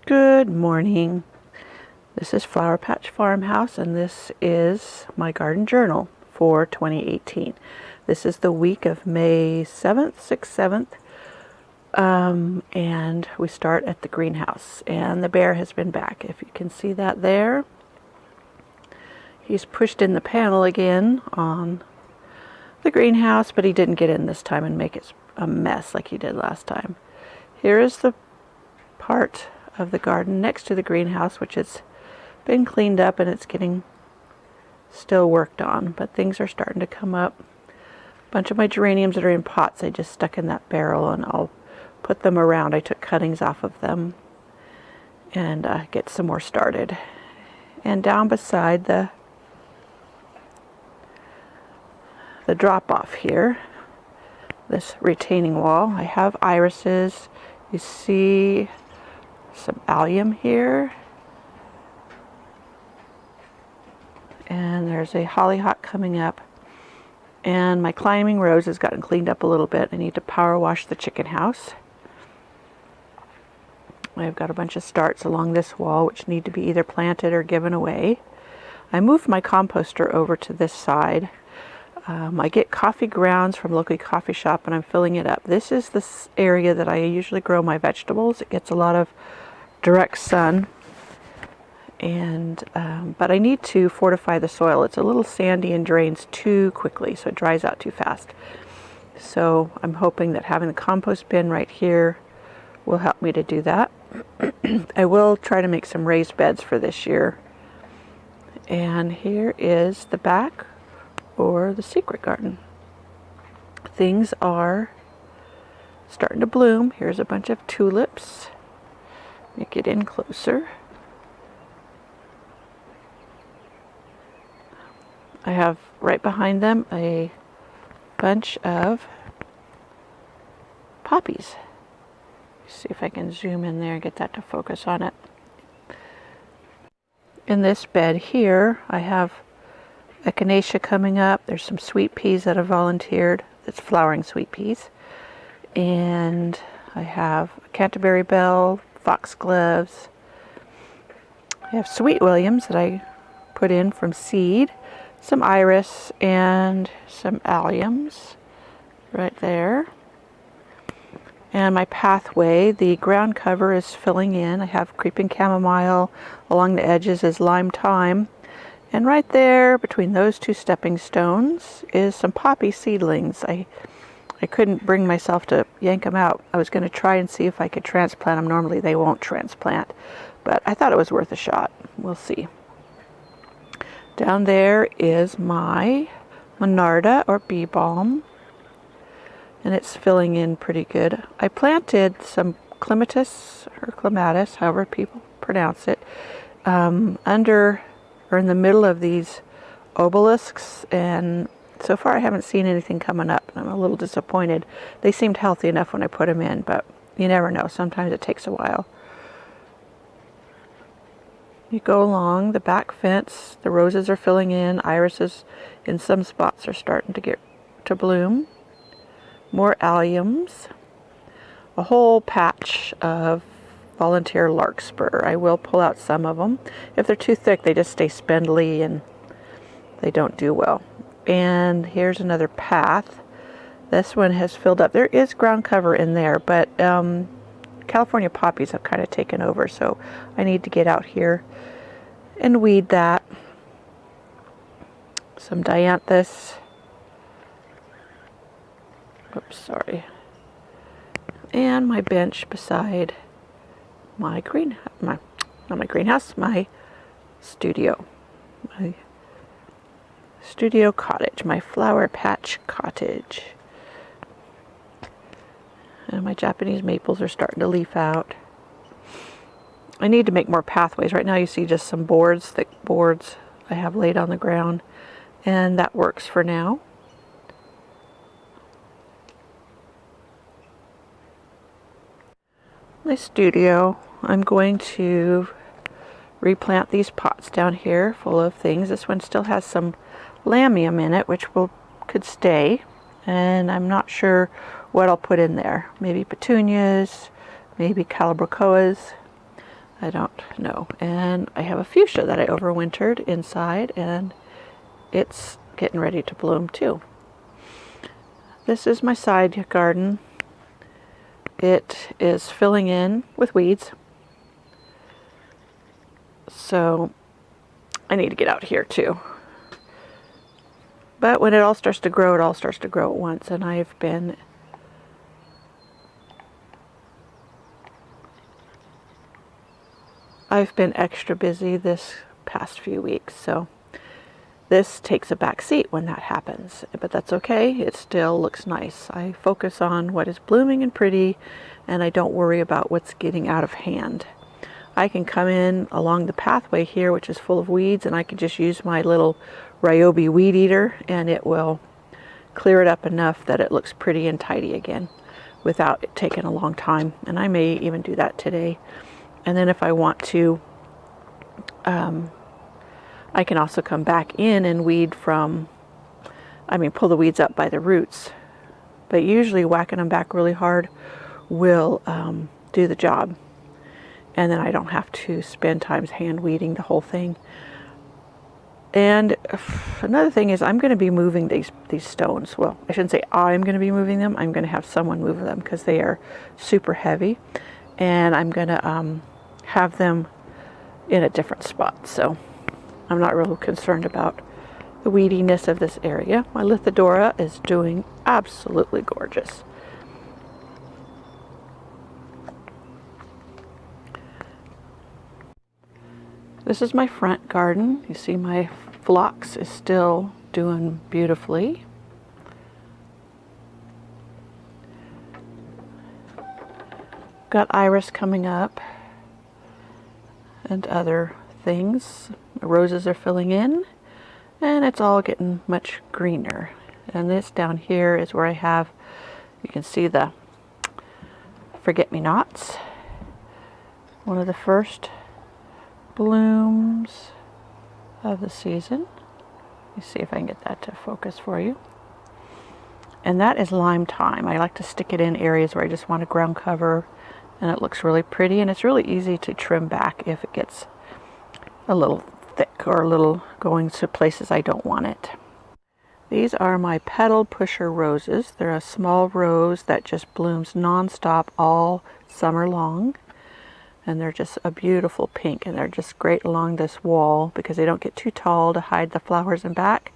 Good morning. This is Flower Patch Farmhouse, and this is my garden journal for 2018. This is the week of May 7th, 6th, 7th, and we start at the greenhouse. And the bear has been back. If you can see that there, he's pushed in the panel again on the greenhouse, but he didn't get in this time and make it a mess like he did last time. Here is the part of the garden next to the greenhouse, which has been cleaned up and it's getting still worked on, but things are starting to come up. A bunch of my geraniums that are in pots I just stuck in that barrel, and I'll put them around. I took cuttings off of them and get some more started. And down beside the drop off here, this retaining wall, I have irises. You see some allium here, and there's a hollyhock coming up, and my climbing rose has gotten cleaned up a little bit. I need to power wash the chicken house. I've got a bunch of starts along this wall which need to be either planted or given away. I moved my composter over to this side. I get coffee grounds from a local coffee shop and I'm filling it up. This is this area that I usually grow my vegetables. It gets a lot of direct sun, and but I need to fortify the soil. It's a little sandy and drains too quickly, so it dries out too fast. So I'm hoping that having the compost bin right here will help me to do that. I will try to make some raised beds for this year. And here is the back, or the secret garden. Things are starting to bloom. Here's a bunch of tulips. Let me get in closer. I have right behind them a bunch of poppies. See if I can zoom in there and get that to focus on it. In this bed here, I have echinacea coming up. There's some sweet peas that have volunteered. That's flowering sweet peas. And I have Canterbury bell, foxgloves. I have sweet williams that I put in from seed, some iris, and some alliums right there. And my pathway, the ground cover is filling in. I have creeping chamomile. Along the edges is lime thyme. And right there, between those two stepping stones, is some poppy seedlings. I couldn't bring myself to yank them out. I was going to try and see if I could transplant them. Normally they won't transplant, but I thought it was worth a shot. We'll see. Down there is my Monarda, or bee balm, and it's filling in pretty good. I planted some clematis, or clematis, however people pronounce it, under or in the middle of these obelisks, and so far I haven't seen anything coming up. I'm a little disappointed. They seemed healthy enough when I put them in, but you never know. Sometimes it takes a while. You go along the back fence, the roses are filling in, irises in some spots are starting to get to bloom. More alliums. A whole patch of volunteer larkspur. I will pull out some of them. If they're too thick, they just stay spindly and they don't do well. And here's another path. This one has filled up. There is ground cover in there, but California poppies have kind of taken over, so I need to get out here and weed that. Some dianthus. Oops, sorry. And my bench beside my not my greenhouse, my studio. My studio cottage, my flower patch cottage. And my Japanese maples are starting to leaf out. I need to make more pathways. Right now you see just some boards, thick boards I have laid on the ground, and that works for now. My studio, I'm going to replant these pots down here full of things. This one still has some lamium in it, which could stay, and I'm not sure what I'll put in there. Maybe petunias, maybe calabricoas. I don't know. And I have a fuchsia that I overwintered inside, and it's getting ready to bloom too. This is my side garden. It is filling in with weeds. So I need to get out here too. But when it all starts to grow, it all starts to grow at once. And I've been extra busy this past few weeks. So this takes a back seat when that happens. But that's okay. It still looks nice. I focus on what is blooming and pretty, and I don't worry about what's getting out of hand. I can come in along the pathway here, which is full of weeds, and I can just use my little Ryobi weed eater, and it will clear it up enough that it looks pretty and tidy again without it taking a long time. And I may even do that today. And then if I want to, I can also come back in and weed from, pull the weeds up by the roots. But usually whacking them back really hard will do the job. And then I don't have to spend time hand weeding the whole thing. And another thing is I'm going to be moving these stones. Well, I shouldn't say I'm going to be moving them. I'm going to have someone move them because they are super heavy. And I'm going to have them in a different spot. So I'm not real concerned about the weediness of this area. My Lithidora is doing absolutely gorgeous. This is my front garden. You see my phlox is still doing beautifully. Got iris coming up and other things. The roses are filling in, and it's all getting much greener. And this down here is where I have, you can see the forget-me-nots. One of the first blooms of the season. Let me see if I can get that to focus for you. And that is lime thyme. I like to stick it in areas where I just want a ground cover, and it looks really pretty, and it's really easy to trim back if it gets a little thick or a little going to places I don't want it. These are my petal pusher roses. They're a small rose that just blooms non-stop all summer long. And they're just a beautiful pink, and they're just great along this wall because they don't get too tall to hide the flowers in back,